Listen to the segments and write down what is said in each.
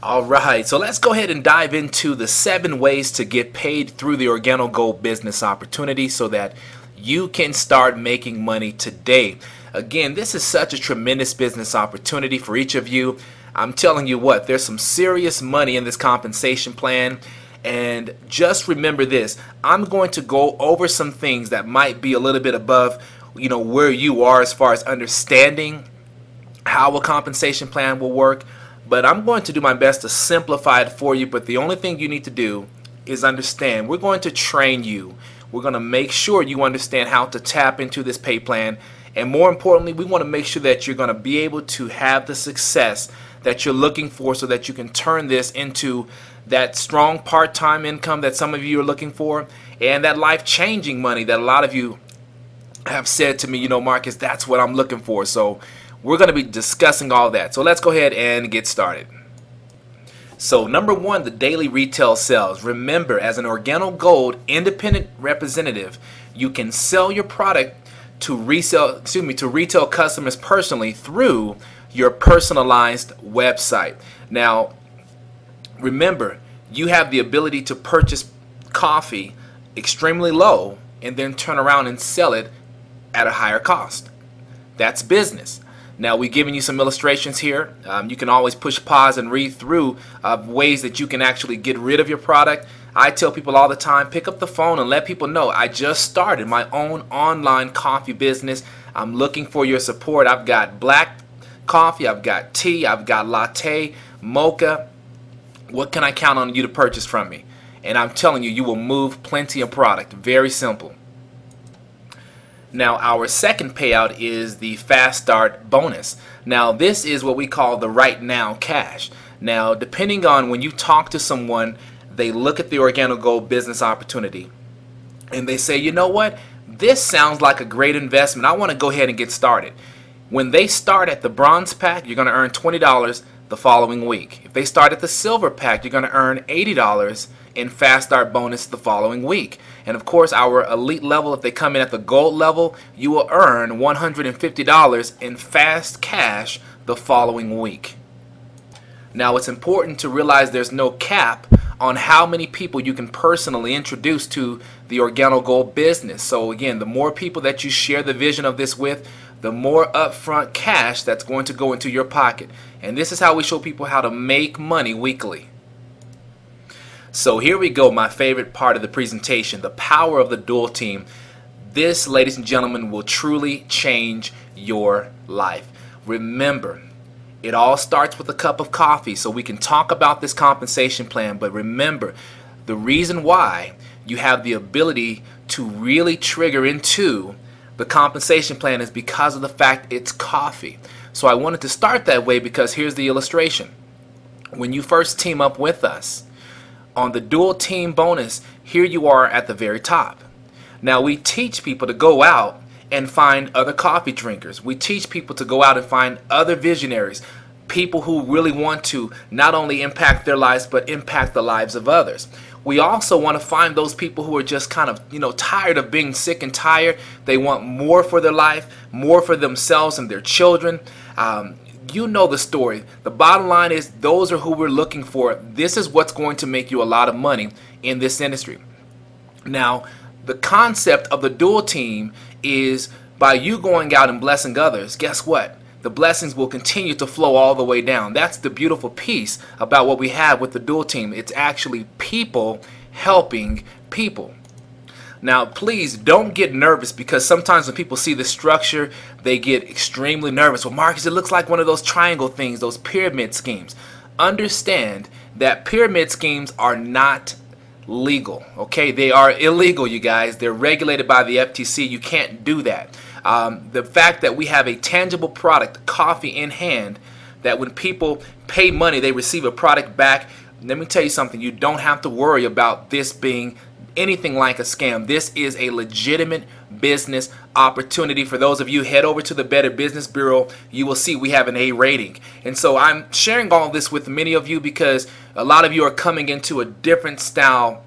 All right, so let's go ahead and dive into the 7 ways to get paid through the Organo Gold business opportunity so that you can start making money today. Again, this is such a tremendous business opportunity for each of you. I'm telling you what, there's some serious money in this compensation plan. And just remember this, I'm going to go over some things that might be a little bit above, where you are as far as understanding how a compensation plan will work. But I'm going to do my best to simplify it for you. But the only thing you need to do is understand. We're going to train you. We're going to make sure you understand how to tap into this pay plan. And more importantly, we want to make sure that you're going to be able to have the success that you're looking for so that you can turn this into that strong part-time income that some of you are looking for and that life-changing money that a lot of you have said to me, Marcus, that's what I'm looking for. So we're going to be discussing all that. So let's go ahead and get started. So number 1, the daily retail sales. Remember, as an Organo Gold independent representative, you can sell your product to retail customers personally through your personalized website. Now, remember, you have the ability to purchase coffee extremely low and then turn around and sell it at a higher cost. That's business. Now, we've given you some illustrations here. You can always push pause and read through ways that you can actually get rid of your product. I tell people all the time, pick up the phone and let people know I just started my own online coffee business. I'm looking for your support. I've got black coffee, I've got tea, I've got latte, mocha. What can I count on you to purchase from me? And I'm telling you, you will move plenty of product. Very simple. Now, our second payout is the Fast Start bonus. Now, this is what we call the right now cash. Now, depending on when you talk to someone, they look at the Organo Gold business opportunity and they say, you know what? This sounds like a great investment. I want to go ahead and get started. When they start at the bronze pack, you're going to earn $20 the following week. If they start at the silver pack, you're going to earn $80 in Fast Start bonus the following week. And of course, our elite level, if they come in at the gold level, you will earn $150 in fast cash the following week. Now, it's important to realize there's no cap on how many people you can personally introduce to the Organo Gold business. So again, the more people that you share the vision of this with, the more upfront cash that's going to go into your pocket. And this is how we show people how to make money weekly. So here we go, my favorite part of the presentation, the power of the dual team. This, ladies and gentlemen, will truly change your life. Remember, it all starts with a cup of coffee, so we can talk about this compensation plan, but remember, the reason why you have the ability to really trigger into the compensation plan is because of the fact it's coffee. So I wanted to start that way because here's the illustration. When you first team up with us, on the dual team bonus, here you are at the very top. Now, we teach people to go out and find other coffee drinkers. We teach people to go out and find other visionaries, people who really want to not only impact their lives but impact the lives of others. We also want to find those people who are just kind of, tired of being sick and tired. They want more for their life, more for themselves and their children. You know the story. The bottom line is those are who we're looking for. This is what's going to make you a lot of money in this industry. Now, the concept of the dual team is by you going out and blessing others, guess what? The blessings will continue to flow all the way down. That's the beautiful piece about what we have with the dual team. It's actually people helping people. Now, please don't get nervous because sometimes when people see the structure, they get extremely nervous. Well, Marcus, it looks like one of those triangle things, those pyramid schemes. Understand that pyramid schemes are not legal, okay? They are illegal, you guys. They're regulated by the FTC. You can't do that. The fact that we have a tangible product, coffee in hand, that when people pay money, they receive a product back. Let me tell you something. You don't have to worry about this being anything like a scam. This is a legitimate business opportunity. For those of you, head over to the Better Business Bureau. You will see we have an A rating. And so I'm sharing all this with many of you because a lot of you are coming into a different style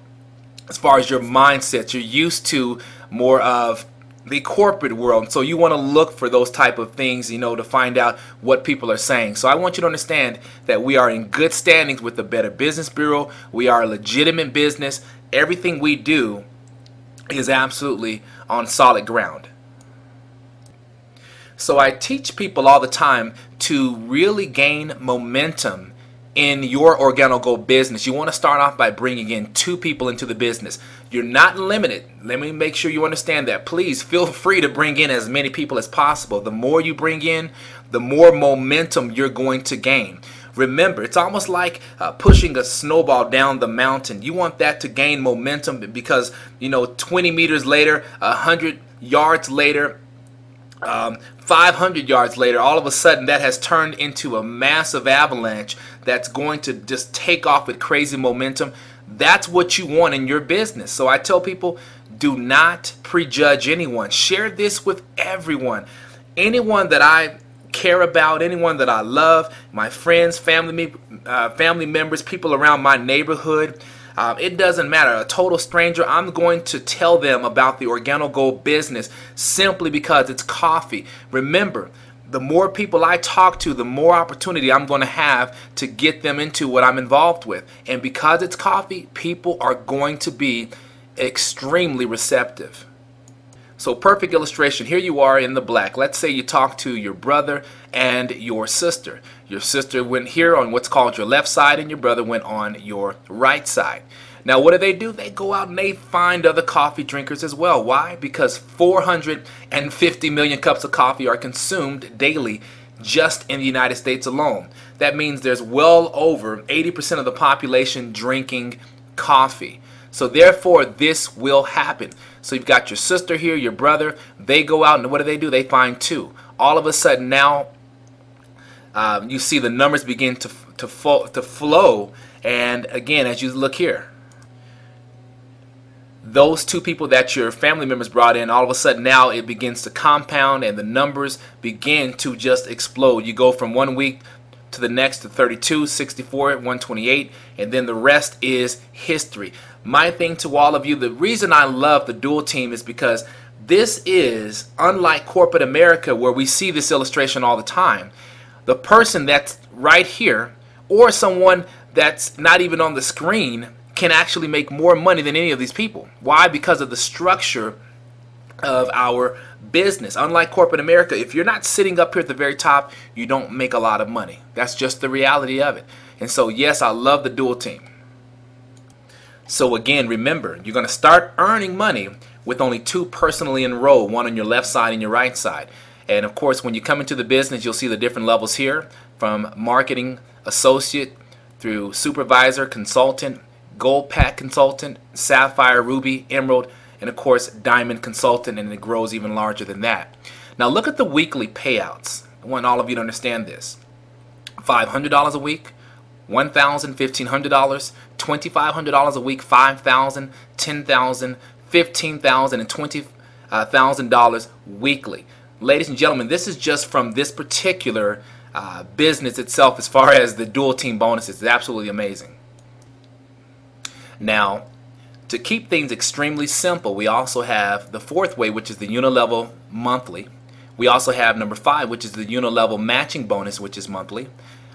as far as your mindset. You're used to more of the corporate world. So you want to look for those type of things, to find out what people are saying. So I want you to understand that we are in good standings with the Better Business Bureau. We are a legitimate business. Everything we do is absolutely on solid ground. So I teach people all the time to really gain momentum in your Organo Gold business. You want to start off by bringing in 2 people into the business. You're not limited. Let me make sure you understand that. Please feel free to bring in as many people as possible. The more you bring in, the more momentum you're going to gain. Remember, it's almost like pushing a snowball down the mountain. You want that to gain momentum because, 20 meters later, 100 yards later, 500 yards later, all of a sudden that has turned into a massive avalanche that's going to just take off with crazy momentum. That's what you want in your business. So I tell people, do not prejudge anyone. Share this with everyone. Anyone that I care about, anyone that I love, my friends, family members, people around my neighborhood. It doesn't matter. A total stranger, I'm going to tell them about the Organo Gold business simply because it's coffee. Remember, the more people I talk to, the more opportunity I'm going to have to get them into what I'm involved with. And because it's coffee, people are going to be extremely receptive. So perfect illustration. Here you are in the black. Let's say you talk to your brother and your sister. Your sister went here on what's called your left side and your brother went on your right side. Now what do? They go out and they find other coffee drinkers as well. Why? Because 450 million cups of coffee are consumed daily just in the United States alone. That means there's well over 80% of the population drinking coffee. So therefore this will happen. So you've got your sister here, your brother, they go out and what do? They find 2. All of a sudden now you see the numbers begin to flow, and again, as you look here, those 2 people that your family members brought in, all of a sudden now it begins to compound and the numbers begin to just explode. You go from 1 week to the next to 32, 64, 128, and then the rest is history. My thing to all of you, the reason I love the dual team is because this is unlike corporate America where we see this illustration all the time. The person that's right here or someone that's not even on the screen can actually make more money than any of these people. Why? Because of the structure of our business. Unlike corporate America, if you're not sitting up here at the very top, you don't make a lot of money. That's just the reality of it. And so yes, I love the dual team. So again, remember, you're going to start earning money with only 2 personally enrolled, one on your left side and your right side. And of course, when you come into the business, you'll see the different levels here, from marketing associate through supervisor, consultant, gold pack consultant, sapphire, ruby, emerald, and of course diamond consultant, and it grows even larger than that. Now look at the weekly payouts. I want all of you to understand this. $500 a week, $1,000, $1,500, $2,500 a week, $5,000, $10,000, $15,000, and $20,000 weekly. Ladies and gentlemen, this is just from this particular business itself as far as the dual team bonuses. It's absolutely amazing. Now, to keep things extremely simple, we also have the 4th way, which is the unilevel monthly. We also have number 5, which is the unilevel matching bonus, which is monthly.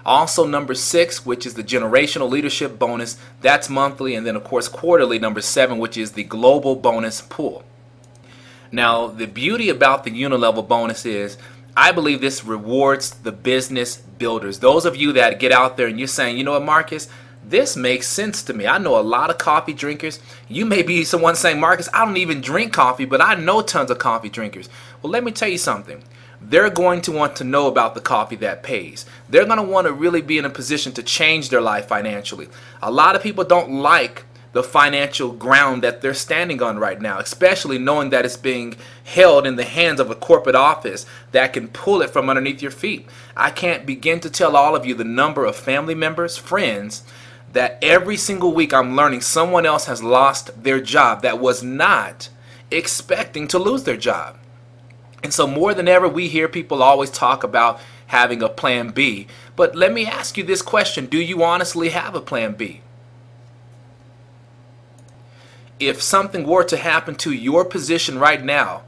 Also number 6, which is the generational leadership bonus, that's monthly. And then of course quarterly, number 7, which is the global bonus pool. Now the beauty about the unilevel bonus is I believe this rewards the business builders. Those of you that get out there and you're saying, you know what, Marcus, this makes sense to me. I know a lot of coffee drinkers. You may be someone saying, Marcus, I don't even drink coffee, but I know tons of coffee drinkers. Well, let me tell you something. They're going to want to know about the coffee that pays. They're going to want to really be in a position to change their life financially. A lot of people don't like the financial ground that they're standing on right now, especially knowing that it's being held in the hands of a corporate office that can pull it from underneath your feet. I can't begin to tell all of you the number of family members, friends, that every single week I'm learning someone else has lost their job that was not expecting to lose their job. And so more than ever, we hear people always talk about having a plan B. But let me ask you this question. Do you honestly have a plan B? If something were to happen to your position right now,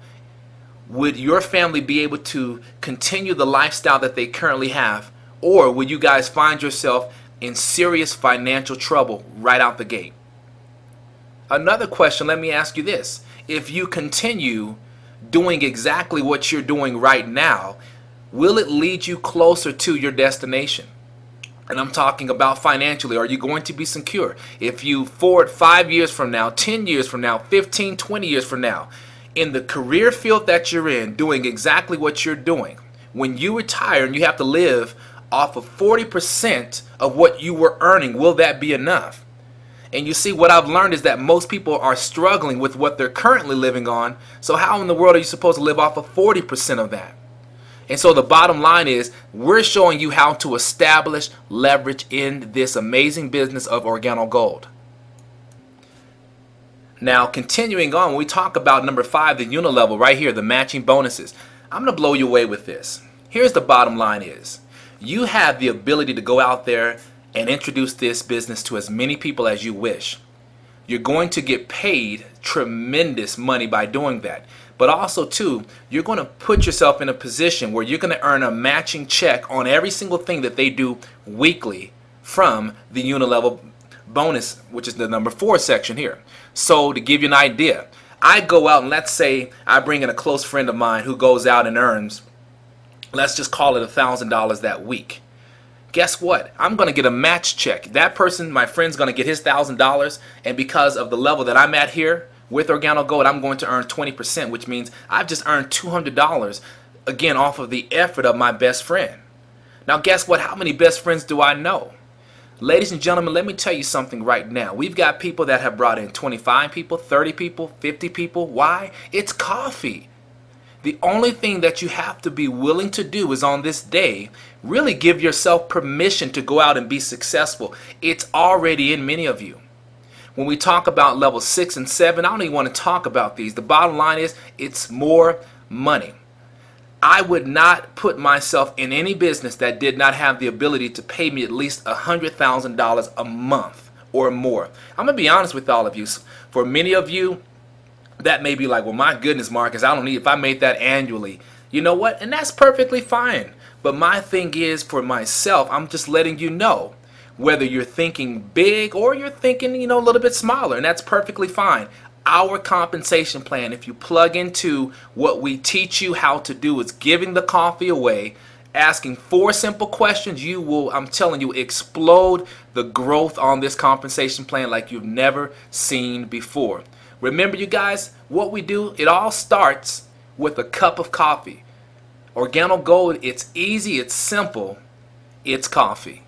would your family be able to continue the lifestyle that they currently have? Or would you guys find yourself in serious financial trouble right out the gate? Another question, let me ask you this. If you continue doing exactly what you're doing right now, will it lead you closer to your destination? And I'm talking about financially. Are you going to be secure? If you forward 5 years from now, 10 years from now, 15, 20 years from now, in the career field that you're in, doing exactly what you're doing, when you retire and you have to live off of 40% of what you were earning, will that be enough? And you see, what I've learned is that most people are struggling with what they're currently living on. So how in the world are you supposed to live off of 40% of that? And so the bottom line is, we're showing you how to establish leverage in this amazing business of Organo Gold. Now, continuing on, when we talk about number 5, the unilevel right here, the matching bonuses, I'm going to blow you away with this. Here's the bottom line is, you have the ability to go out there and introduce this business to as many people as you wish. You're going to get paid tremendous money by doing that. But also, too, you're going to put yourself in a position where you're going to earn a matching check on every single thing that they do weekly from the unilevel bonus, which is the number 4 section here. So to give you an idea, I go out and let's say I bring in a close friend of mine who goes out and earns, let's just call it $1,000 that week. Guess what? I'm going to get a match check. That person, my friend's going to get his $1,000, and because of the level that I'm at here with Organo Gold, I'm going to earn 20%, which means I've just earned $200, again, off of the effort of my best friend. Now, guess what? How many best friends do I know? Ladies and gentlemen, let me tell you something right now. We've got people that have brought in 25 people, 30 people, 50 people. Why? It's coffee. The only thing that you have to be willing to do is on this day, really give yourself permission to go out and be successful. It's already in many of you. When we talk about level 6 and 7, I don't even want to talk about these. The bottom line is, it's more money. I would not put myself in any business that did not have the ability to pay me at least $100,000 a month or more. I'm going to be honest with all of you. For many of you, that may be like, well, my goodness, Marcus, I don't need, if I made that annually, you know what? And that's perfectly fine. But my thing is, for myself, I'm just letting you know, whether you're thinking big or you're thinking, a little bit smaller, and that's perfectly fine. Our compensation plan, if you plug into what we teach you how to do, is giving the coffee away, asking 4 simple questions, you will, I'm telling you, explode the growth on this compensation plan like you've never seen before. Remember, you guys, what we do, it all starts with a cup of coffee. Organo Gold, it's easy, it's simple, it's coffee.